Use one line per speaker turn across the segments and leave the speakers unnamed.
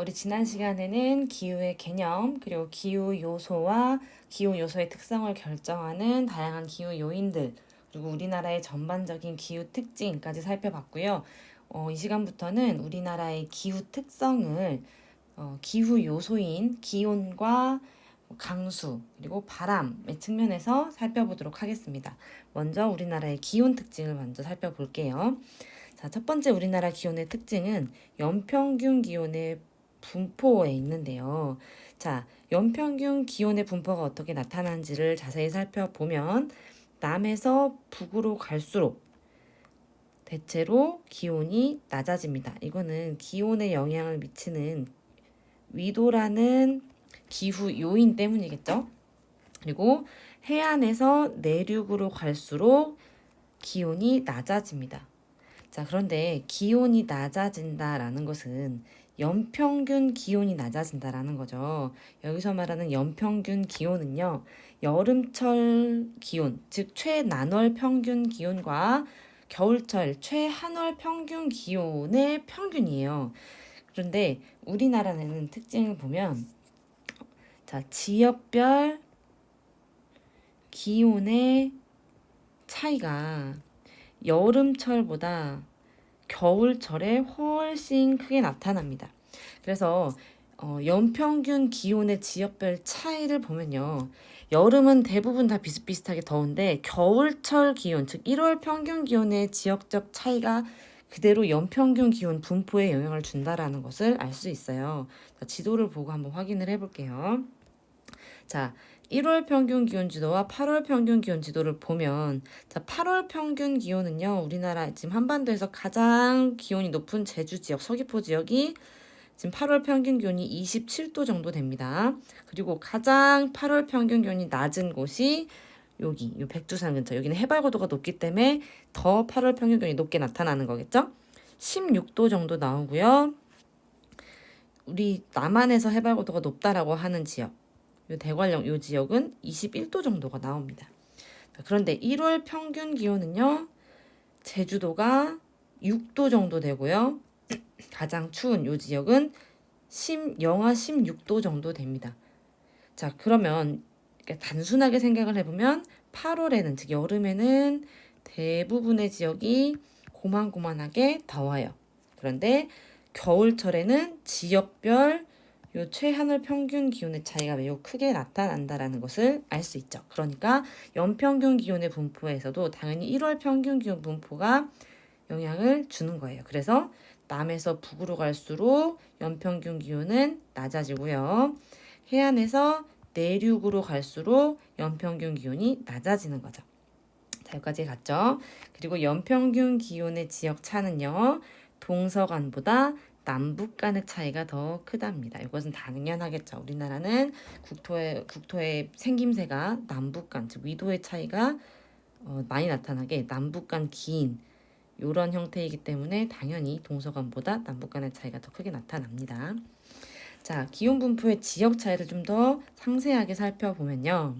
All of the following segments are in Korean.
우리 지난 시간에는 기후의 개념, 그리고 기후 요소와 기후 요소의 특성을 결정하는 다양한 기후 요인들, 그리고 우리나라의 전반적인 기후 특징까지 살펴봤고요. 이 시간부터는 우리나라의 기후 특성을 기후 요소인 기온과 강수, 그리고 바람의 측면에서 살펴보도록 하겠습니다. 먼저 우리나라의 기온 특징을 먼저 살펴볼게요. 자, 첫 번째 우리나라 기온의 특징은 연평균 기온의 분포에 있는데요. 자, 연평균 기온의 분포가 어떻게 나타나는지를 자세히 살펴보면 남에서 북으로 갈수록 대체로 기온이 낮아집니다. 이거는 기온에 영향을 미치는 위도라는 기후 요인 때문이겠죠. 그리고 해안에서 내륙으로 갈수록 기온이 낮아집니다. 자, 그런데 기온이 낮아진다라는 것은 연평균 기온이 낮아진다라는 거죠. 여기서 말하는 연평균 기온은요, 여름철 기온, 즉 최난월 평균 기온과 겨울철 최한월 평균 기온의 평균이에요. 그런데 우리나라는 특징을 보면, 자, 지역별 기온의 차이가 여름철보다 겨울철에 훨씬 크게 나타납니다. 그래서 연평균 기온의 지역별 차이를 보면요. 여름은 대부분 다 비슷비슷하게 더운데 겨울철 기온, 즉 1월 평균 기온의 지역적 차이가 그대로 연평균 기온 분포에 영향을 준다라는 것을 알 수 있어요. 자, 지도를 보고 한번 확인을 해볼게요. 자, 1월 평균 기온 지도와 8월 평균 기온 지도를 보면, 자, 8월 평균 기온은요, 우리나라 지금 한반도에서 가장 기온이 높은 제주 지역, 서귀포 지역이 지금 8월 평균 기온이 27도 정도 됩니다. 그리고 가장 8월 평균 기온이 낮은 곳이 여기, 이 백두산 근처, 여기는 해발고도가 높기 때문에 더 8월 평균 기온이 높게 나타나는 거겠죠? 16도 정도 나오고요. 우리 남한에서 해발고도가 높다라고 하는 지역, 요 대관령 요 지역은 21도 정도가 나옵니다. 그런데 1월 평균 기온은요, 제주도가 6도 정도 되고요. 가장 추운 요 지역은 영하 16도 정도 됩니다. 자, 그러면 단순하게 생각을 해보면 8월에는, 즉 여름에는 대부분의 지역이 고만고만하게 더워요. 그런데 겨울철에는 지역별 요 최하늘 평균 기온의 차이가 매우 크게 나타난다라는 것을 알 수 있죠. 그러니까 연평균 기온의 분포에서도 당연히 1월 평균 기온 분포가 영향을 주는 거예요. 그래서 남에서 북으로 갈수록 연평균 기온은 낮아지고요. 해안에서 내륙으로 갈수록 연평균 기온이 낮아지는 거죠. 자, 여기까지 갔죠. 그리고 연평균 기온의 지역 차는요, 동서간보다 남북 간의 차이가 더 크답니다. 이것은 당연하겠죠. 우리나라는 국토의 생김새가 남북 간, 즉 위도의 차이가 많이 나타나게 남북 간 긴 이런 형태이기 때문에 당연히 동서간보다 남북 간의 차이가 더 크게 나타납니다. 자, 기온 분포의 지역 차이를 좀 더 상세하게 살펴보면요.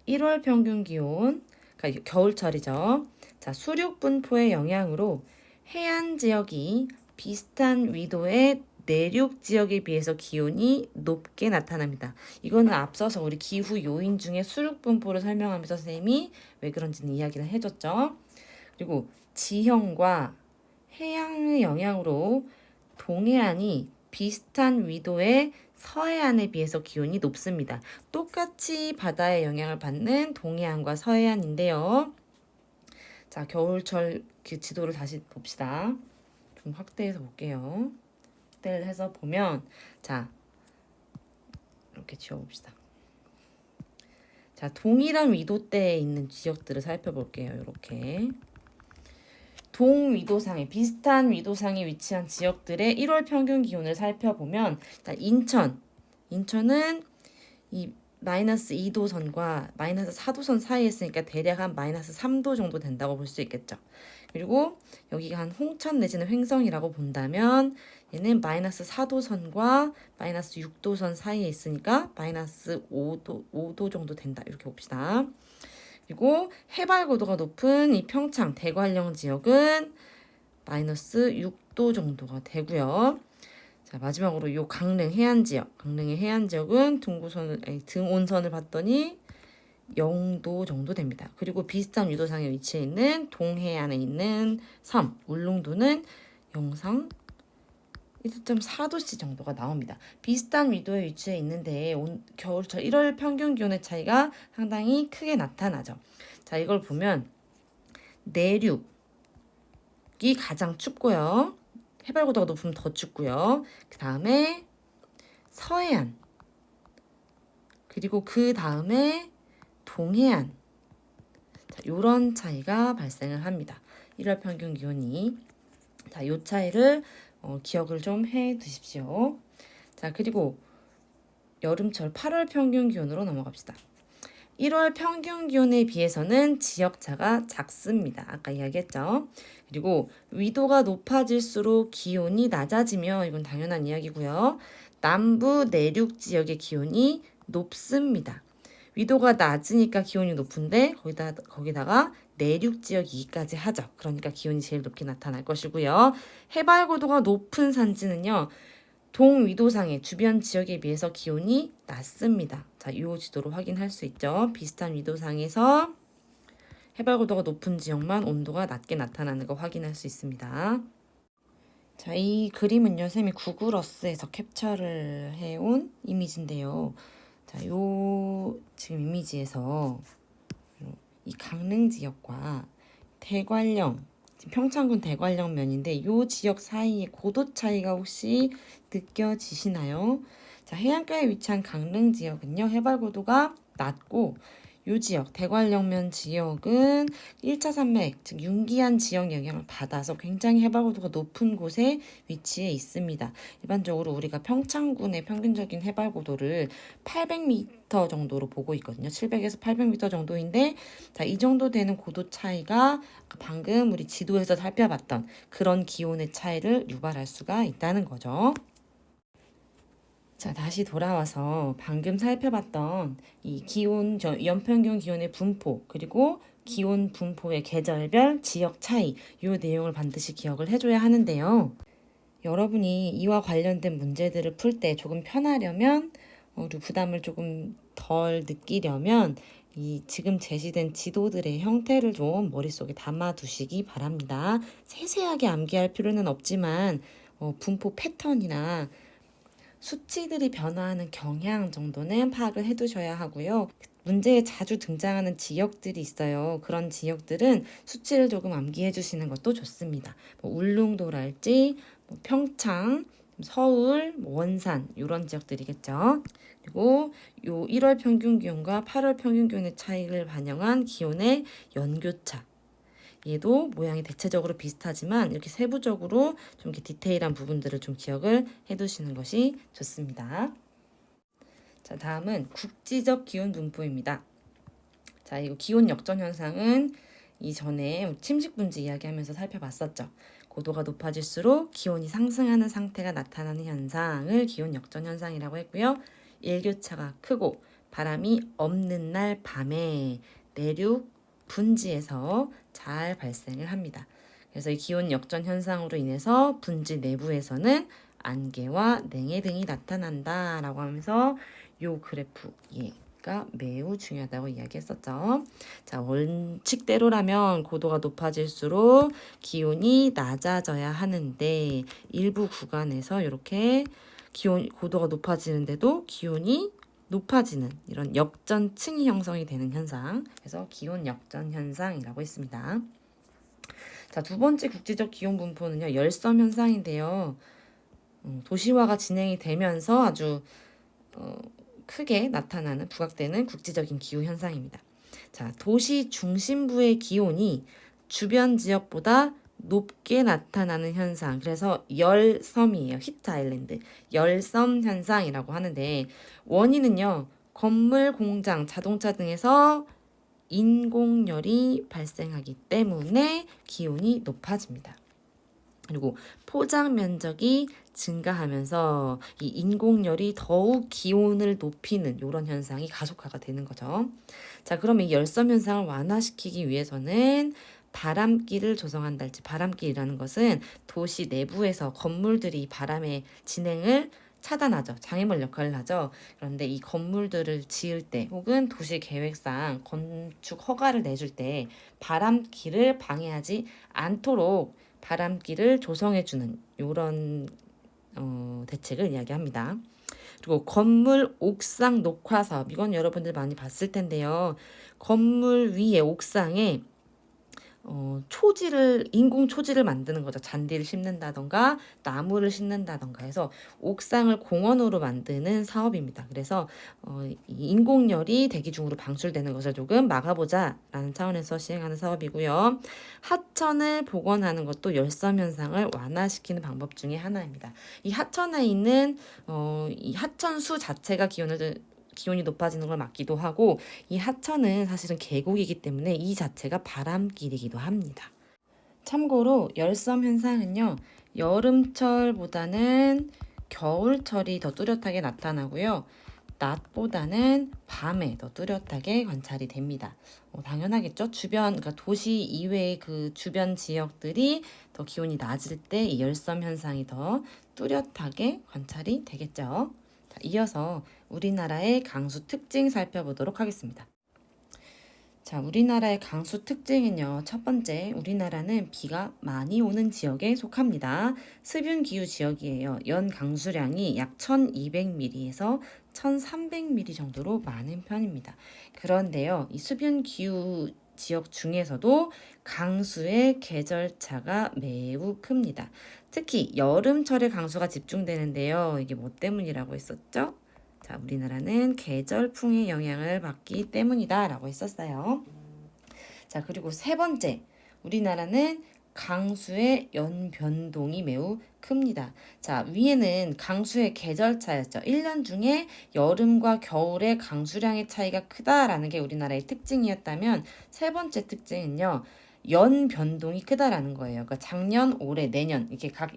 1월 평균 기온, 그러니까 겨울철이죠. 자, 수륙 분포의 영향으로 해안 지역이 비슷한 위도의 내륙 지역에 비해서 기온이 높게 나타납니다. 이거는 앞서서 우리 기후 요인 중에 수륙 분포를 설명하면서 선생님이 왜 그런지는 이야기를 해줬죠. 그리고 지형과 해양의 영향으로 동해안이 비슷한 위도의 서해안에 비해서 기온이 높습니다. 똑같이 바다의 영향을 받는 동해안과 서해안인데요. 자, 겨울철 그 지도를 다시 봅시다. 좀 확대해서 볼게요. 확대를 해서 보면, 자, 이렇게 지워봅시다. 자, 동일한 위도대에 있는 지역들을 살펴볼게요. 이렇게. 동위도상에, 비슷한 위도상에 위치한 지역들의 1월 평균 기온을 살펴보면, 인천은 이 마이너스 2도선과 마이너스 4도선 사이에 있으니까 대략 한 마이너스 3도 정도 된다고 볼 수 있겠죠. 그리고 여기가 한 홍천 내지는 횡성이라고 본다면 얘는 마이너스 4도선과 마이너스 6도선 사이에 있으니까 마이너스 5도 정도 된다. 이렇게 봅시다. 그리고 해발고도가 높은 이 평창, 대관령 지역은 마이너스 6도 정도가 되고요. 자, 마지막으로 요 강릉 해안 지역, 강릉의 해안 지역은 등온선을 봤더니 0도 정도 됩니다. 그리고 비슷한 위도상에 위치해 있는 동해안에 있는 섬 울릉도는 영상 1.4도씨 정도가 나옵니다. 비슷한 위도에 위치해 있는데 겨울철 1월 평균 기온의 차이가 상당히 크게 나타나죠. 자, 이걸 보면 내륙이 가장 춥고요. 해발고도가 높으면 더 춥고요. 그 다음에 서해안, 그리고 그 다음에 동해안, 자, 요런 차이가 발생을 합니다. 1월 평균 기온이. 자, 요 차이를 기억을 좀 해 두십시오. 자, 그리고 여름철 8월 평균 기온으로 넘어갑시다. 1월 평균 기온에 비해서는 지역차가 작습니다. 아까 이야기했죠. 그리고 위도가 높아질수록 기온이 낮아지며 이건 당연한 이야기고요. 남부 내륙 지역의 기온이 높습니다. 위도가 낮으니까 기온이 높은데 거기다가 내륙 지역이기까지 하죠. 그러니까 기온이 제일 높게 나타날 것이고요. 해발 고도가 높은 산지는요. 동위도상의 주변 지역에 비해서 기온이 낮습니다. 자, 이 지도로 확인할 수 있죠. 비슷한 위도상에서 해발 고도가 높은 지역만 온도가 낮게 나타나는 거 확인할 수 있습니다. 자, 이 그림은요, 쌤이 구글 어스에서 캡처를 해온 이미지인데요. 자, 요 지금 이미지에서 이 강릉 지역과 대관령, 지금 평창군 대관령 면인데 요 지역 사이의 고도 차이가 혹시 느껴지시나요? 자, 해안가에 위치한 강릉 지역은요, 해발 고도가 낮고 요 지역, 대관령면 지역은 1차 산맥, 즉 융기한 지역 영향을 받아서 굉장히 해발 고도가 높은 곳에 위치해 있습니다. 일반적으로 우리가 평창군의 평균적인 해발 고도를 800m 정도로 보고 있거든요. 700에서 800m 정도인데, 자, 이 정도 되는 고도 차이가 방금 우리 지도에서 살펴봤던 그런 기온의 차이를 유발할 수가 있다는 거죠. 자, 다시 돌아와서 방금 살펴봤던 이 기온, 연평균 기온의 분포, 그리고 기온 분포의 계절별 지역 차이, 이 내용을 반드시 기억을 해줘야 하는데요. 여러분이 이와 관련된 문제들을 풀 때 조금 편하려면, 그리고 부담을 조금 덜 느끼려면, 이 지금 제시된 지도들의 형태를 좀 머릿속에 담아두시기 바랍니다. 세세하게 암기할 필요는 없지만, 분포 패턴이나 수치들이 변화하는 경향 정도는 파악을 해두셔야 하고요. 문제에 자주 등장하는 지역들이 있어요. 그런 지역들은 수치를 조금 암기해 주시는 것도 좋습니다. 울릉도랄지 평창, 서울, 원산 이런 지역들이겠죠. 그리고 요 1월 평균 기온과 8월 평균 기온의 차이를 반영한 기온의 연교차. 얘도 모양이 대체적으로 비슷하지만 이렇게 세부적으로 좀 이렇게 디테일한 부분들을 좀 기억을 해두시는 것이 좋습니다. 자, 다음은 국지적 기온 분포입니다. 자, 이거 기온 역전 현상은 이전에 침식 분지 이야기하면서 살펴봤었죠. 고도가 높아질수록 기온이 상승하는 상태가 나타나는 현상을 기온 역전 현상이라고 했고요. 일교차가 크고 바람이 없는 날 밤에 내륙 분지에서 잘 발생을 합니다. 그래서 이 기온 역전 현상으로 인해서 분지 내부에서는 안개와 냉해 등이 나타난다라고 하면서 요 그래프 가 매우 중요하다고 이야기했었죠. 자, 원칙대로라면 고도가 높아질수록 기온이 낮아져야 하는데 일부 구간에서 이렇게 고도가 높아지는데도 기온이 높아지는 이런 역전층이 형성이 되는 현상, 그래서 기온 역전 현상이라고 했습니다. 자, 두 번째 국지적 기온 분포는요, 열섬 현상인데요. 도시화가 진행이 되면서 아주 크게 나타나는 부각되는 국지적인 기후 현상입니다. 자, 도시 중심부의 기온이 주변 지역보다 높게 나타나는 현상, 그래서 열섬이에요. 히트 아일랜드 열섬 현상이라고 하는데, 원인은요, 건물, 공장, 자동차 등에서 인공열이 발생하기 때문에 기온이 높아집니다. 그리고 포장 면적이 증가하면서 이 인공열이 더욱 기온을 높이는 이런 현상이 가속화가 되는 거죠. 자, 그럼 이 열섬 현상을 완화시키기 위해서는 바람길을 조성한다 할지, 바람길이라는 것은 도시 내부에서 건물들이 바람의 진행을 차단하죠. 장애물 역할을 하죠. 그런데 이 건물들을 지을 때 혹은 도시 계획상 건축 허가를 내줄 때 바람길을 방해하지 않도록 바람길을 조성해주는 이런 대책을 이야기합니다. 그리고 건물 옥상 녹화 사업, 이건 여러분들 많이 봤을 텐데요. 건물 위에 옥상에 인공 초지를 만드는 거죠. 잔디를 심는다던가 나무를 심는다던가 해서 옥상을 공원으로 만드는 사업입니다. 그래서 이 인공열이 대기 중으로 방출되는 것을 조금 막아보자라는 차원에서 시행하는 사업이고요. 하천을 복원하는 것도 열섬 현상을 완화시키는 방법 중에 하나입니다. 이 하천에 있는 이 하천수 자체가 기온이 높아지는 걸 막기도 하고, 이 하천은 사실은 계곡이기 때문에 이 자체가 바람길이기도 합니다. 참고로 열섬 현상은요, 여름철보다는 겨울철이 더 뚜렷하게 나타나고요. 낮보다는 밤에 더 뚜렷하게 관찰이 됩니다. 당연하겠죠. 그러니까 도시 이외의 그 주변 지역들이 더 기온이 낮을 때 이 열섬 현상이 더 뚜렷하게 관찰이 되겠죠. 자, 이어서 우리나라의 강수 특징 살펴보도록 하겠습니다. 자, 우리나라의 강수 특징은요. 첫 번째, 우리나라는 비가 많이 오는 지역에 속합니다. 습윤기후 지역이에요. 연 강수량이 약 1200mm에서 1300mm 정도로 많은 편입니다. 그런데요, 이 습윤기후 지역 중에서도 강수의 계절차가 매우 큽니다. 특히 여름철에 강수가 집중되는데요. 이게 뭐 때문이라고 했었죠? 자, 우리나라는 계절풍의 영향을 받기 때문이다 라고 했었어요. 자, 그리고 세 번째, 우리나라는 강수의 연변동이 매우 큽니다. 자, 위에는 강수의 계절차였죠. 1년 중에 여름과 겨울의 강수량의 차이가 크다라는 게 우리나라의 특징이었다면, 세 번째 특징은요, 연 변동이 크다라는 거예요. 그러니까 작년, 올해, 내년 이렇게 각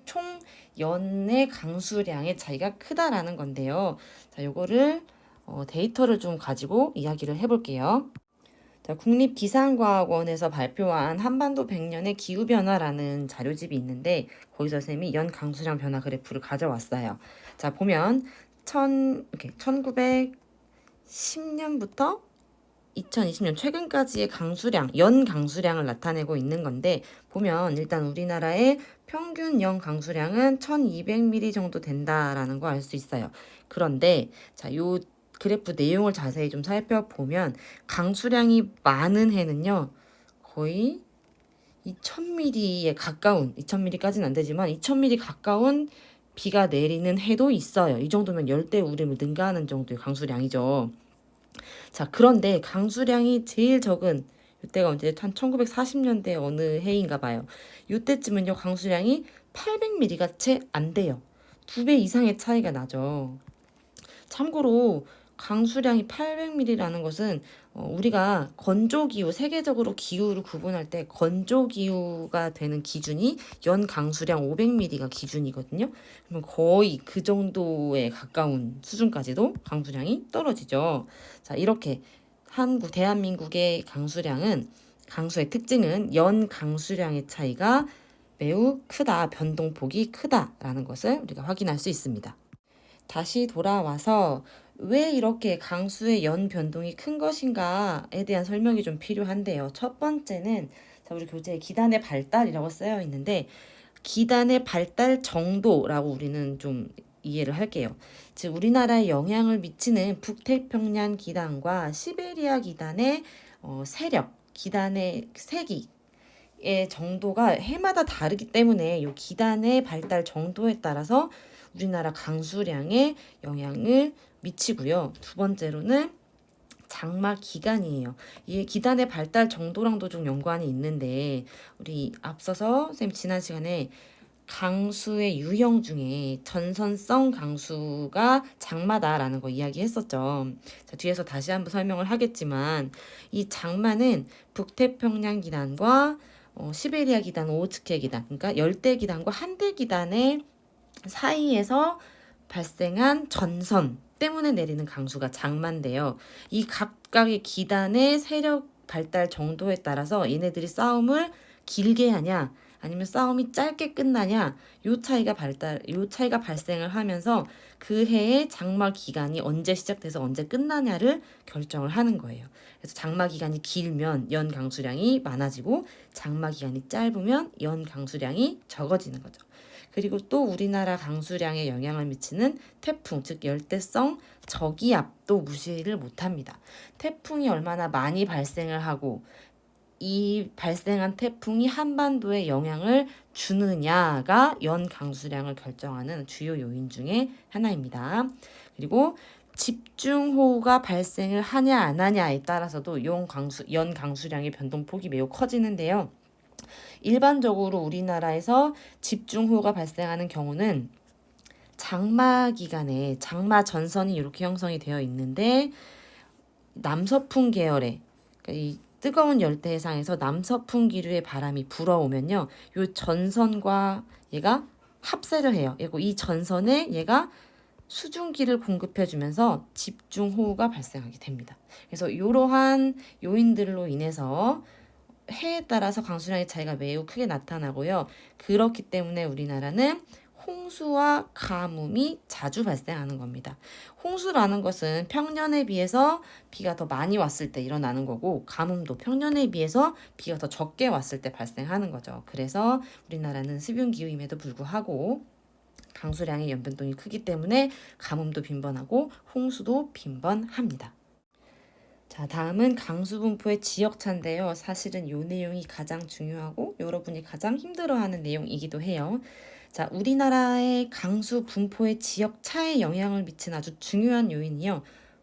총 연의 강수량의 차이가 크다라는 건데요. 자, 요거를 데이터를 좀 가지고 이야기를 해볼게요. 자, 국립기상과학원에서 발표한 한반도 100년의 기후변화라는 자료집이 있는데, 거기서 쌤이 연 강수량 변화 그래프를 가져왔어요. 자, 보면 1910년부터 2020년 최근까지의 연 강수량을 나타내고 있는 건데, 보면 일단 우리나라의 평균 연 강수량은 1200mm 정도 된다라는 거 알 수 있어요. 그런데 자, 요 그래프 내용을 자세히 좀 살펴보면 강수량이 많은 해는요, 거의 2000mm에 가까운, 2000mm까지는 안 되지만 2000mm 가까운 비가 내리는 해도 있어요. 이 정도면 열대우림을 능가하는 정도의 강수량이죠. 자, 그런데 강수량이 제일 적은 이때가 언제? 한 1940년대 어느 해인가 봐요. 이때쯤은요, 강수량이 800mm가 채 안 돼요. 2배 이상의 차이가 나죠. 참고로 강수량이 800mm라는 것은 우리가 건조기후, 세계적으로 기후를 구분할 때 건조기후가 되는 기준이 연 강수량 500mm가 기준이거든요. 그러면 거의 그 정도에 가까운 수준까지도 강수량이 떨어지죠. 자, 이렇게 대한민국의 강수의 특징은 연 강수량의 차이가 매우 크다, 변동폭이 크다라는 것을 우리가 확인할 수 있습니다. 다시 돌아와서 왜 이렇게 강수의 연 변동이 큰 것인가에 대한 설명이 좀 필요한데요. 첫 번째는 우리 교재에 기단의 발달이라고 쓰여 있는데, 기단의 발달 정도라고 우리는 좀 이해를 할게요. 즉, 우리나라에 영향을 미치는 북태평양 기단과 시베리아 기단의 세력, 기단의 세기의 정도가 해마다 다르기 때문에 이 기단의 발달 정도에 따라서 우리나라 강수량에 영향을 미치고요. 두 번째로는 장마 기간이에요. 이 기단의 발달 정도랑도 좀 연관이 있는데, 우리 앞서서 선생님 지난 시간에 강수의 유형 중에 전선성 강수가 장마다라는 거 이야기했었죠. 자, 뒤에서 다시 한번 설명을 하겠지만, 이 장마는 북태평양 기단과 시베리아 기단, 오호츠크 기단, 그러니까 열대 기단과 한대 기단의 사이에서 발생한 전선 때문에 내리는 강수가 장마인데요. 이 각각의 기단의 세력 발달 정도에 따라서 얘네들이 싸움을 길게 하냐 아니면 싸움이 짧게 끝나냐 요 차이가 발생을 하면서 그 해의 장마 기간이 언제 시작돼서 언제 끝나냐를 결정을 하는 거예요. 그래서 장마 기간이 길면 연 강수량이 많아지고 장마 기간이 짧으면 연 강수량이 적어지는 거죠. 그리고 또 우리나라 강수량에 영향을 미치는 태풍, 즉 열대성 저기압도 무시를 못합니다. 태풍이 얼마나 많이 발생을 하고 이 발생한 태풍이 한반도에 영향을 주느냐가 연 강수량을 결정하는 주요 요인 중에 하나입니다. 그리고 집중호우가 발생을 하냐 안 하냐에 따라서도 연 강수량의 변동폭이 매우 커지는데요. 일반적으로 우리나라에서 집중호우가 발생하는 경우는 장마 기간에 장마 전선이 이렇게 형성이 되어 있는데 남서풍 계열의 이 뜨거운 열대 해상에서 남서풍 기류의 바람이 불어오면요, 이 전선과 얘가 합세를 해요. 그리고 이 전선에 얘가 수증기를 공급해주면서 집중호우가 발생하게 됩니다. 그래서 이러한 요인들로 인해서 해에 따라서 강수량의 차이가 매우 크게 나타나고요. 그렇기 때문에 우리나라는 홍수와 가뭄이 자주 발생하는 겁니다. 홍수라는 것은 평년에 비해서 비가 더 많이 왔을 때 일어나는 거고, 가뭄도 평년에 비해서 비가 더 적게 왔을 때 발생하는 거죠. 그래서 우리나라는 수변기후임에도 불구하고 강수량의 연변동이 크기 때문에 가뭄도 빈번하고 홍수도 빈번합니다. 자, 다음은 강수분포의 지역차인데요. 사실은 이 내용이 가장 중요하고 여러분이 가장 힘들어하는 내용이기도 해요. 자, 우리나라의 강수 분포의 지역차에 영향을 미치는 아주 중요한 요인이요,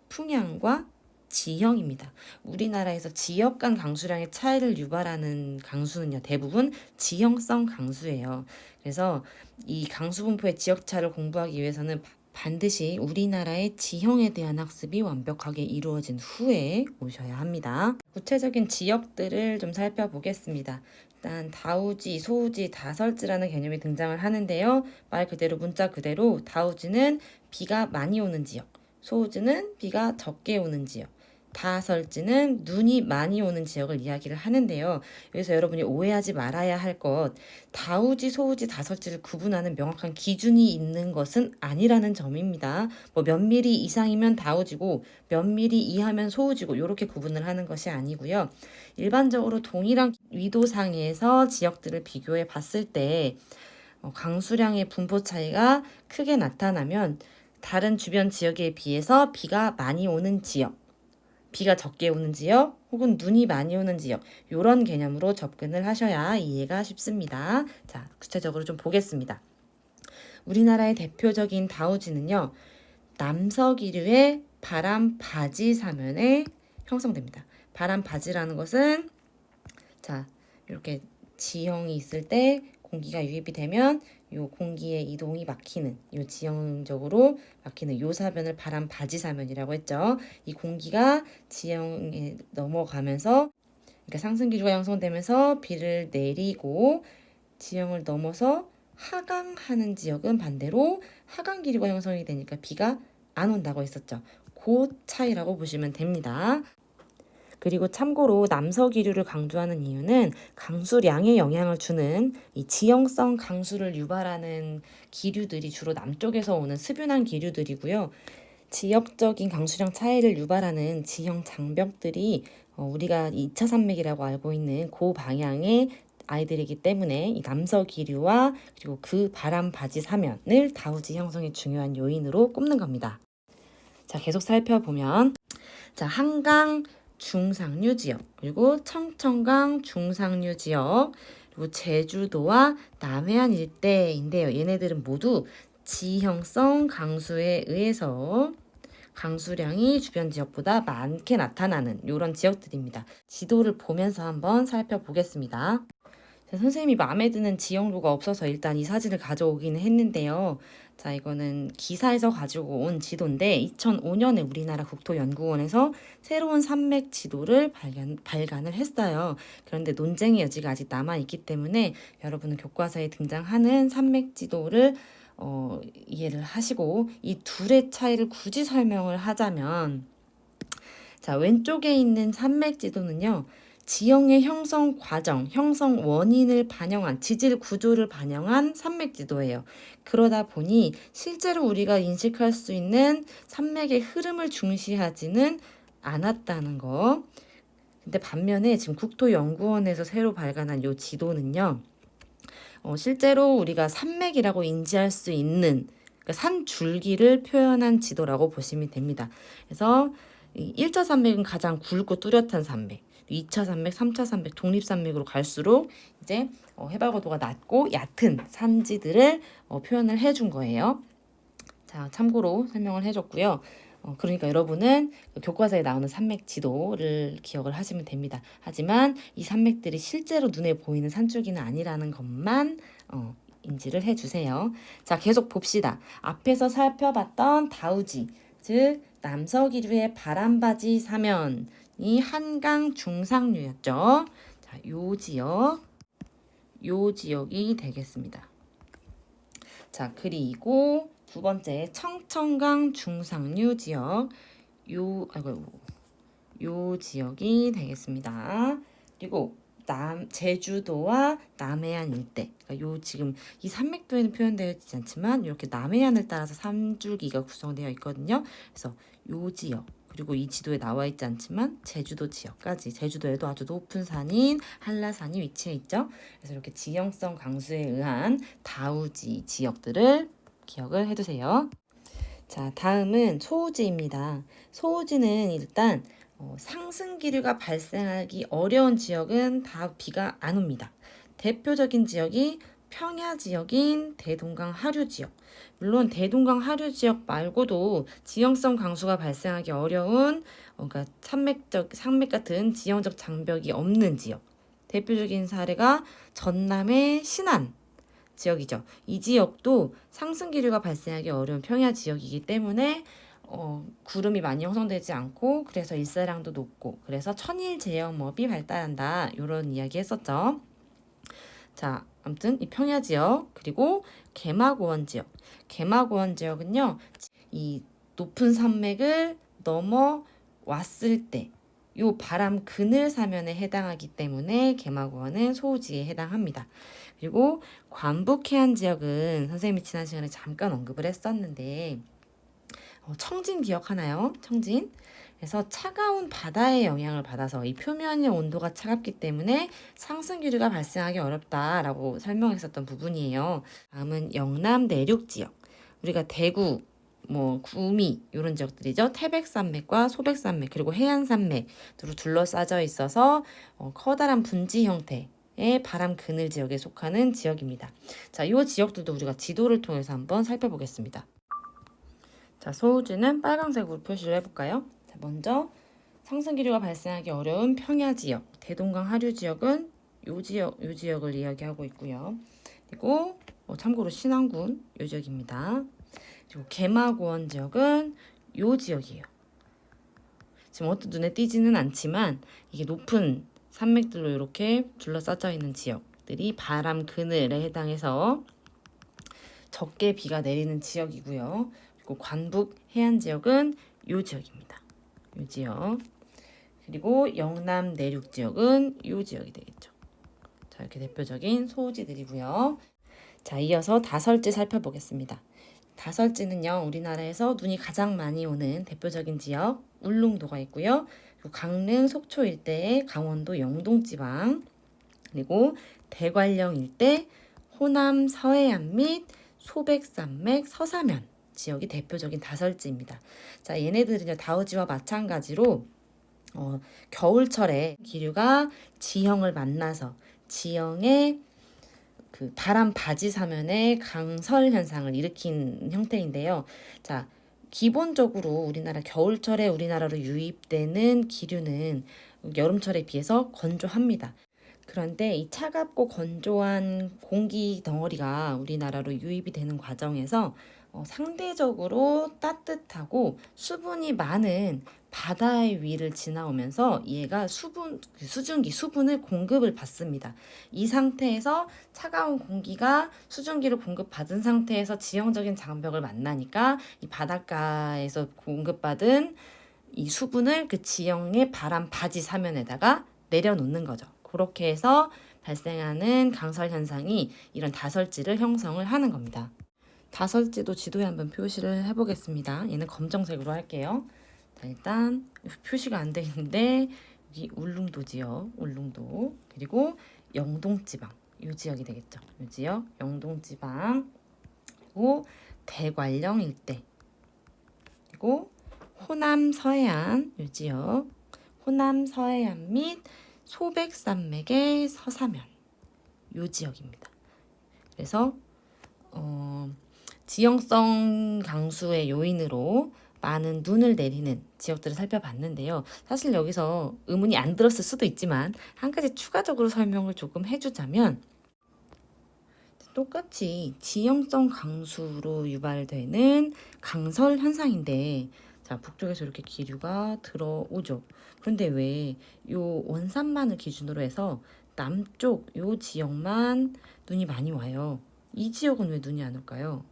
풍향과 지형입니다. 우리나라에서 지역 간 강수량의 차이를 유발하는 강수는요, 대부분 지형성 강수예요. 그래서 이 강수 분포의 지역차를 공부하기 위해서는 반드시 우리나라의 지형에 대한 학습이 완벽하게 이루어진 후에 오셔야 합니다. 구체적인 지역들을 좀 살펴보겠습니다. 일단 다우지, 소우지, 다설지라는 개념이 등장을 하는데요. 말 그대로 문자 그대로 다우지는 비가 많이 오는 지역, 소우지는 비가 적게 오는 지역, 다설지는 눈이 많이 오는 지역을 이야기를 하는데요. 여기서 여러분이 오해하지 말아야 할 것, 다우지, 소우지, 다설지를 구분하는 명확한 기준이 있는 것은 아니라는 점입니다. 뭐 몇 미리 이상이면 다우지고 몇 미리 이하면 소우지고 이렇게 구분을 하는 것이 아니고요. 일반적으로 동일한 위도상에서 지역들을 비교해 봤을 때 강수량의 분포 차이가 크게 나타나면 다른 주변 지역에 비해서 비가 많이 오는 지역, 비가 적게 오는 지역, 혹은 눈이 많이 오는 지역, 이런 개념으로 접근을 하셔야 이해가 쉽습니다. 자, 구체적으로 좀 보겠습니다. 우리나라의 대표적인 다우지는요, 남서기류의 바람 바지 사면에 형성됩니다. 바람 바지라는 것은, 자, 이렇게 지형이 있을 때 공기가 유입이 되면 요 공기의 이동이 막히는, 요 지형적으로 막히는 요 사변을 바람 바지 사면이라고 했죠. 이 공기가 지형에 넘어가면서, 그러니까 상승 기류가 형성되면서 비를 내리고 지형을 넘어서 하강하는 지역은 반대로 하강 기류가 형성이 되니까 비가 안 온다고 했었죠. 그 차이라고 보시면 됩니다. 그리고 참고로 남서기류를 강조하는 이유는 강수량에 영향을 주는 이 지형성 강수를 유발하는 기류들이 주로 남쪽에서 오는 습윤한 기류들이고요. 지역적인 강수량 차이를 유발하는 지형 장벽들이 우리가 2차 산맥이라고 알고 있는 그 방향의 아이들이기 때문에 이 남서기류와 그리고 그 바람 바지 사면을 다우지 형성의 중요한 요인으로 꼽는 겁니다. 자, 계속 살펴보면, 자, 한강 중상류 지역, 그리고 청천강 중상류 지역, 그리고 제주도와 남해안 일대인데요. 얘네들은 모두 지형성 강수에 의해서 강수량이 주변 지역보다 많게 나타나는 이런 지역들입니다. 지도를 보면서 한번 살펴보겠습니다. 선생님이 마음에 드는 지형도가 없어서 일단 이 사진을 가져오기는 했는데요. 자, 이거는 기사에서 가지고 온 지도인데 2005년에 우리나라 국토연구원에서 새로운 산맥 지도를 발간을 했어요. 그런데 논쟁의 여지가 아직 남아있기 때문에 여러분은 교과서에 등장하는 산맥 지도를 이해를 하시고, 이 둘의 차이를 굳이 설명을 하자면, 자, 왼쪽에 있는 산맥 지도는요. 지형의 형성 과정, 형성 원인을 반영한 지질 구조를 반영한 산맥 지도예요. 그러다 보니 실제로 우리가 인식할 수 있는 산맥의 흐름을 중시하지는 않았다는 거. 근데 반면에 지금 국토연구원에서 새로 발간한 요 지도는요. 실제로 우리가 산맥이라고 인지할 수 있는 그러니까 산 줄기를 표현한 지도라고 보시면 됩니다. 그래서 1차 산맥은 가장 굵고 뚜렷한 산맥, 2차 산맥, 3차 산맥, 독립산맥으로 갈수록 이제 해발 고도가 낮고 얕은 산지들을 표현을 해준 거예요. 자, 참고로 설명을 해줬고요. 그러니까 여러분은 그 교과서에 나오는 산맥 지도를 기억을 하시면 됩니다. 하지만 이 산맥들이 실제로 눈에 보이는 산줄기는 아니라는 것만 인지를 해주세요. 자, 계속 봅시다. 앞에서 살펴봤던 다우지, 즉 남서기류의 바람바지 사면이 한강 중상류였죠. 자, 요 지역이 되겠습니다. 자, 그리고 두 번째 청천강 중상류 지역 요 지역이 되겠습니다. 그리고 제주도와 남해안 일대. 그러니까 요 지금 이 산맥도에는 표현되어 있지 않지만 이렇게 남해안을 따라서 산줄기가 구성되어 있거든요. 그래서 요 지역 그리고 이 지도에 나와 있지 않지만 제주도 지역까지 제주도에도 아주 높은 산인 한라산이 위치해 있죠. 그래서 이렇게 지형성 강수에 의한 다우지 지역들을 기억을 해두세요. 자, 다음은 소우지입니다. 소우지는 일단 상승 기류가 발생하기 어려운 지역은 다 비가 안 옵니다. 대표적인 지역이 평야 지역인 대동강 하류 지역. 물론 대동강 하류 지역 말고도 지형성 강수가 발생하기 어려운 그러니까 산맥 같은 지형적 장벽이 없는 지역. 대표적인 사례가 전남의 신안 지역이죠. 이 지역도 상승 기류가 발생하기 어려운 평야 지역이기 때문에 구름이 많이 형성되지 않고 그래서 일사량도 높고 그래서 천일 제어업이 발달한다. 이런 이야기 했었죠. 자, 아무튼 이 평야 지역 그리고 개마고원 지역. 개마고원 지역은요. 이 높은 산맥을 넘어 왔을 때 요 바람 그늘 사면에 해당하기 때문에 개마고원은 소우지에 해당합니다. 그리고 관북 해안 지역은 선생님이 지난 시간에 잠깐 언급을 했었는데 청진 기억하나요? 청진. 그래서 차가운 바다의 영향을 받아서 이 표면의 온도가 차갑기 때문에 상승 기류가 발생하기 어렵다라고 설명했었던 부분이에요. 다음은 영남 내륙 지역. 우리가 대구, 구미 이런 지역들이죠. 태백산맥과 소백산맥 그리고 해안산맥으로 둘러싸져 있어서 커다란 분지 형태의 바람 그늘 지역에 속하는 지역입니다. 자, 이 지역들도 우리가 지도를 통해서 한번 살펴보겠습니다. 자, 소우지는 빨강색으로 표시를 해볼까요? 자, 먼저 상승 기류가 발생하기 어려운 평야 지역, 대동강 하류 지역은 요 지역을 이야기하고 있고요. 그리고 참고로 신안군 요 지역입니다. 그리고 개마고원 지역은 요 지역이에요. 지금 눈에 띄지는 않지만 이게 높은 산맥들로 이렇게 둘러싸여 있는 지역들이 바람 그늘에 해당해서 적게 비가 내리는 지역이고요. 그리고 관북 해안 지역은 요 지역입니다. 요 지역. 그리고 영남 내륙 지역은 요 지역이 되겠죠. 자, 이렇게 대표적인 소우지들이고요. 자, 이어서 다설지 살펴보겠습니다. 다설지는요, 우리나라에서 눈이 가장 많이 오는 대표적인 지역 울릉도가 있고요. 그리고 강릉, 속초 일대의 강원도 영동지방, 그리고 대관령 일대, 호남 서해안 및 소백산맥 서사면 지역이 대표적인 다설지입니다. 자, 얘네들은요, 다우지와 마찬가지로 겨울철에 기류가 지형을 만나서 지형의 그 바람 바지 사면의 강설 현상을 일으킨 형태인데요. 자, 기본적으로 우리나라 겨울철에 우리나라로 유입되는 기류는 여름철에 비해서 건조합니다. 그런데 이 차갑고 건조한 공기 덩어리가 우리나라로 유입이 되는 과정에서 상대적으로 따뜻하고 수분이 많은 바다의 위를 지나오면서 얘가 수증기, 수분을 공급을 받습니다. 이 상태에서 차가운 공기가 수증기를 공급받은 상태에서 지형적인 장벽을 만나니까 이 바닷가에서 공급받은 이 수분을 그 지형의 바람 바지 사면에다가 내려놓는 거죠. 그렇게 해서 발생하는 강설 현상이 이런 다설지를 형성을 하는 겁니다. 다설지도 지도에 한번 표시를 해보겠습니다. 얘는 검정색으로 할게요. 자, 일단 표시가 안 돼 있는데 여기 울릉도 지역, 울릉도, 그리고 영동지방, 이 지역이 되겠죠. 이 지역, 영동지방, 그리고 대관령 일대, 그리고 호남 서해안, 이 지역, 호남 서해안 및 소백산맥의 서사면, 이 지역입니다. 그래서 지형성 강수의 요인으로 많은 눈을 내리는 지역들을 살펴봤는데요. 사실 여기서 의문이 안 들었을 수도 있지만 한 가지 추가적으로 설명을 조금 해주자면, 똑같이 지형성 강수로 유발되는 강설 현상인데, 자, 북쪽에서 이렇게 기류가 들어오죠. 그런데 왜 요 원산만을 기준으로 해서 남쪽 요 지역만 눈이 많이 와요? 이 지역은 왜 눈이 안 올까요?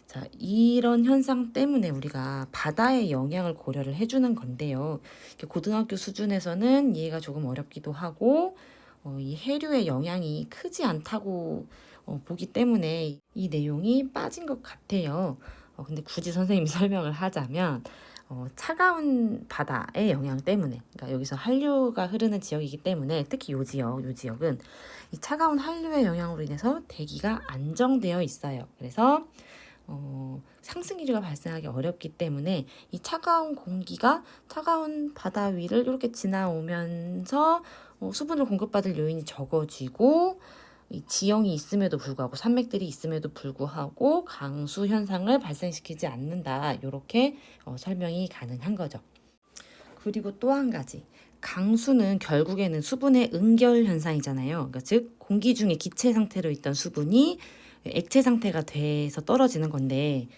자, 이런 현상 때문에 우리가 바다의 영향을 고려를 해주는 건데요. 고등학교 수준에서는 이해가 조금 어렵기도 하고, 이 해류의 영향이 크지 않다고 보기 때문에 이 내용이 빠진 것 같아요. 근데 굳이 선생님이 설명을 하자면, 차가운 바다의 영향 때문에, 그러니까 여기서 한류가 흐르는 지역이기 때문에 특히 요 지역은 이 차가운 한류의 영향으로 인해서 대기가 안정되어 있어요. 그래서 상승 기류가 발생하기 어렵기 때문에 이 차가운 공기가 차가운 바다 위를 이렇게 지나오면서 수분을 공급받을 요인이 적어지고, 이 지형이 있음에도 불구하고, 산맥들이 있음에도 불구하고 강수 현상을 발생시키지 않는다. 이렇게 설명이 가능한 거죠. 그리고 또 한 가지, 강수는 결국에는 수분의 응결 현상이잖아요. 그러니까 즉 공기 중에 기체 상태로 있던 수분이 액체 상태가 돼서 떨어지는 건데,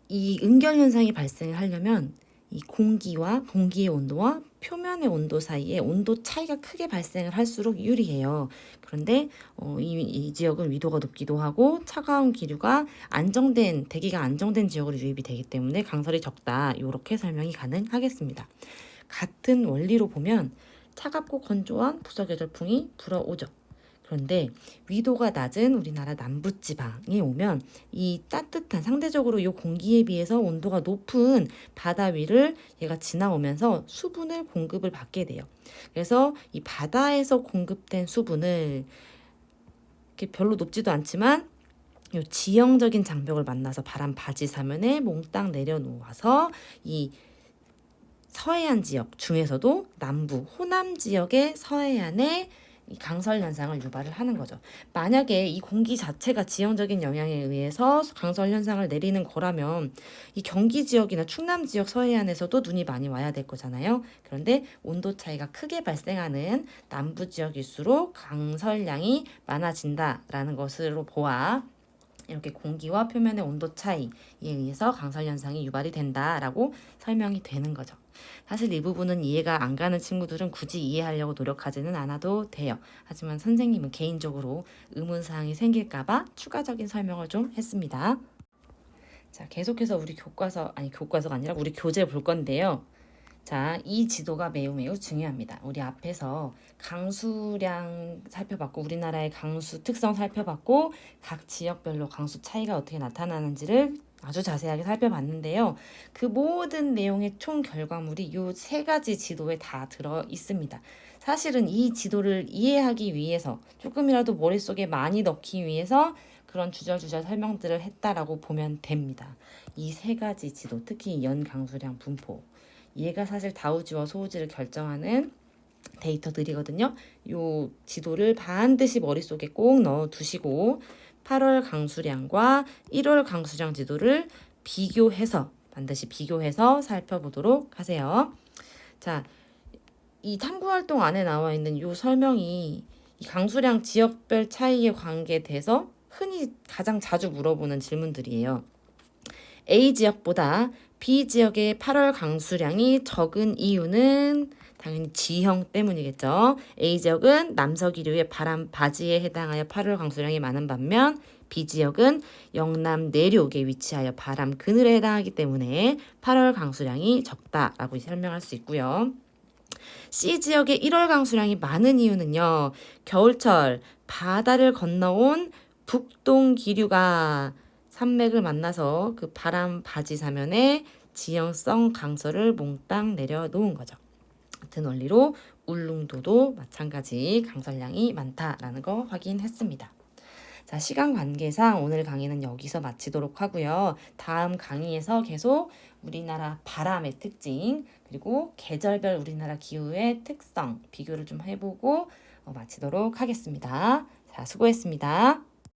이 응결 현상이 발생하려면 이 공기의 온도와 표면의 온도 사이에 온도 차이가 크게 발생을 할수록 유리해요. 그런데 이 지역은 위도가 높기도 하고 차가운 기류가 대기가 안정된 지역으로 유입이 되기 때문에 강설이 적다. 이렇게 설명이 가능하겠습니다. 같은 원리로 보면 차갑고 건조한 북서계절풍이 불어오죠. 그런데 위도가 낮은 우리나라 남부지방에 오면 이 따뜻한, 상대적으로 이 공기에 비해서 온도가 높은 바다 위를 얘가 지나오면서 수분을 공급을 받게 돼요. 그래서 이 바다에서 공급된 수분을 이렇게 별로 높지도 않지만 이 지형적인 장벽을 만나서 바람 바지 사면에 몽땅 내려놓아서 이 서해안 지역 중에서도 남부 호남 지역의 서해안에 이 강설 현상을 유발을 하는 거죠. 만약에 이 공기 자체가 지형적인 영향에 의해서 강설 현상을 내리는 거라면 이 경기 지역이나 충남 지역 서해안에서도 눈이 많이 와야 될 거잖아요. 그런데 온도 차이가 크게 발생하는 남부 지역일수록 강설량이 많아진다라는 것으로 보아 이렇게 공기와 표면의 온도 차이에 의해서 강설 현상이 유발이 된다라고 설명이 되는 거죠. 사실 이 부분은 이해가 안 가는 친구들은 굳이 이해하려고 노력하지는 않아도 돼요. 하지만 선생님은 개인적으로 의문사항이 생길까봐 추가적인 설명을 좀 했습니다. 자, 계속해서 우리 교과서가 아니라 우리 교재 볼 건데요. 자, 이 지도가 매우 중요합니다. 우리 앞에서 강수량 살펴봤고, 우리나라의 강수 특성 살펴봤고, 각 지역별로 강수 차이가 어떻게 나타나는지를 아주 자세하게 살펴봤는데요. 그 모든 내용의 총 결과물이 이 세 가지 지도에 다 들어 있습니다. 사실은 이 지도를 이해하기 위해서, 조금이라도 머릿속에 많이 넣기 위해서 그런 주절주절 설명들을 했다라고 보면 됩니다. 이 세 가지 지도, 특히 연 강수량 분포, 얘가 사실 다우지와 소우지를 결정하는 데이터들이거든요. 요 지도를 반드시 머릿속에 꼭 넣어 두시고 8월 강수량과 1월 강수량 지도를 반드시 비교해서 살펴보도록 하세요. 자, 이 탐구활동 안에 나와 있는 요 설명이 이 강수량 지역별 차이에 관계돼서 흔히 가장 자주 물어보는 질문들이에요. A 지역보다 B 지역의 8월 강수량이 적은 이유는 당연히 지형 때문이겠죠. A지역은 남서기류의 바람 바지에 해당하여 8월 강수량이 많은 반면 B지역은 영남 내륙에 위치하여 바람 그늘에 해당하기 때문에 8월 강수량이 적다라고 설명할 수 있고요. C지역의 1월 강수량이 많은 이유는요. 겨울철 바다를 건너온 북동 기류가 산맥을 만나서 그 바람 바지 사면에 지형성 강서를 몽땅 내려놓은 거죠. 같은 원리로 울릉도도 마찬가지 강설량이 많다라는 거 확인했습니다. 자, 시간 관계상 오늘 강의는 여기서 마치도록 하고요. 다음 강의에서 계속 우리나라 바람의 특징 그리고 계절별 우리나라 기후의 특성 비교를 좀 해보고 마치도록 하겠습니다. 자, 수고했습니다.